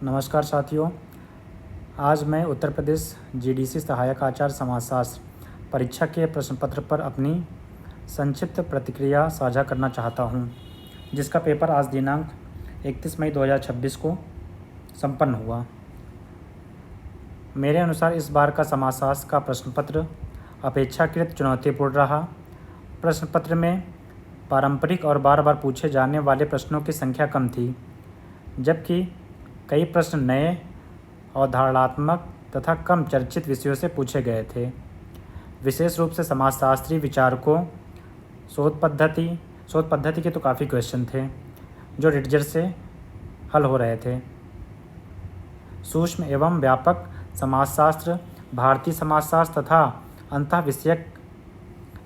नमस्कार साथियों, आज मैं उत्तर प्रदेश जीडीसी सहायक आचार्य समाजशास्त्र परीक्षा के प्रश्न पत्र पर अपनी संक्षिप्त प्रतिक्रिया साझा करना चाहता हूं, जिसका पेपर आज दिनांक 31 मई 2026 को संपन्न हुआ। मेरे अनुसार इस बार का समाजशास्त्र का प्रश्न पत्र अपेक्षाकृत चुनौतीपूर्ण रहा। प्रश्न पत्र में पारंपरिक और बार बार पूछे जाने वाले प्रश्नों की संख्या कम थी, जबकि कई प्रश्न नए, अवधारणात्मक तथा कम चर्चित विषयों से पूछे गए थे। विशेष रूप से समाजशास्त्री विचारकों, शोध पद्धति के तो काफ़ी क्वेश्चन थे जो रिटजर से हल हो रहे थे। सूक्ष्म एवं व्यापक समाजशास्त्र, भारतीय समाजशास्त्र तथा अंतः विषयक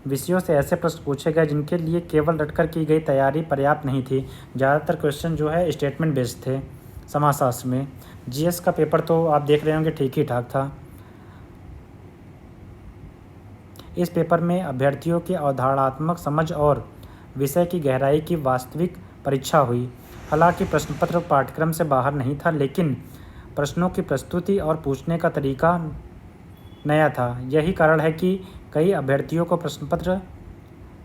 विषयों से ऐसे प्रश्न पूछे गए जिनके लिए केवल रटकर की गई तैयारी पर्याप्त नहीं थी। ज़्यादातर क्वेश्चन जो है स्टेटमेंट बेस्ड थे। समाजशास्त्र में जीएस का पेपर तो आप देख रहे होंगे ठीक ही ठाक था। इस पेपर में अभ्यर्थियों की अवधारणात्मक समझ और विषय की गहराई की वास्तविक परीक्षा हुई। हालांकि प्रश्न पत्र पाठ्यक्रम से बाहर नहीं था, लेकिन प्रश्नों की प्रस्तुति और पूछने का तरीका नया था। यही कारण है कि कई अभ्यर्थियों को प्रश्न पत्र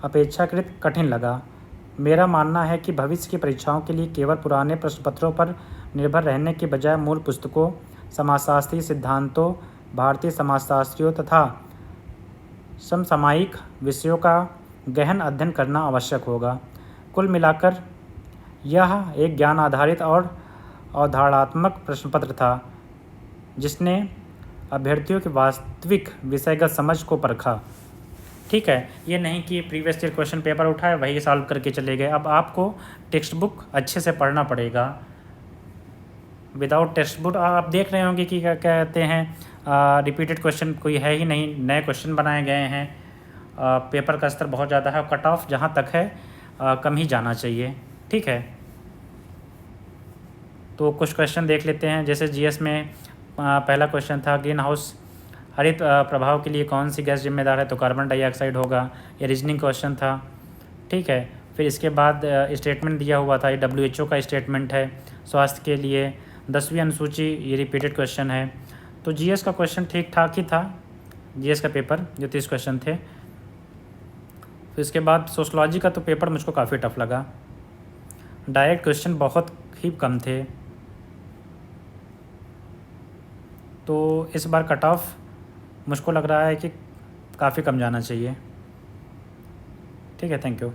अपेक्षाकृत कठिन लगा। मेरा मानना है कि भविष्य की परीक्षाओं के लिए केवल पुराने प्रश्न पत्रों पर निर्भर रहने के बजाय मूल पुस्तकों, समाजशास्त्रीय सिद्धांतों, भारतीय समाजशास्त्रियों तथा समसामयिक विषयों का गहन अध्ययन करना आवश्यक होगा। कुल मिलाकर यह एक ज्ञान आधारित और अवधारणात्मक प्रश्न पत्र था, जिसने अभ्यर्थियों की वास्तविक विषयगत समझ को परखा। ठीक है, ये नहीं कि प्रीवियस ईयर क्वेश्चन पेपर उठाए वही सॉल्व करके चले गए। अब आपको टेक्स्ट बुक अच्छे से पढ़ना पड़ेगा। विदाउट टेक्स्ट बुक आप देख रहे होंगे कि क्या कहते हैं, रिपीटेड क्वेश्चन कोई है ही नहीं, नए क्वेश्चन बनाए गए हैं। पेपर का स्तर बहुत ज़्यादा है, कट ऑफ जहाँ तक है कम ही जाना चाहिए। ठीक है, तो कुछ क्वेश्चन देख लेते हैं। जैसे जीएस में पहला क्वेश्चन था, ग्रीन हाउस हरित प्रभाव के लिए कौन सी गैस जिम्मेदार है, तो कार्बन डाइऑक्साइड होगा। ये रीजनिंग क्वेश्चन था। ठीक है, फिर इसके बाद स्टेटमेंट दिया हुआ था, ये WHO का स्टेटमेंट है स्वास्थ्य के लिए। 10वीं अनुसूची, ये रिपीटेड क्वेश्चन है। तो जीएस का क्वेश्चन ठीक ठाक ही था, जीएस का पेपर जो 30 क्वेश्चन थे। फिर इसके बाद सोशलॉजी का तो पेपर मुझको काफ़ी टफ लगा। डायरेक्ट क्वेश्चन बहुत ही कम थे, तो इस बार कट ऑफ मुझको लग रहा है कि काफ़ी कम जाना चाहिए। ठीक है, थैंक यू।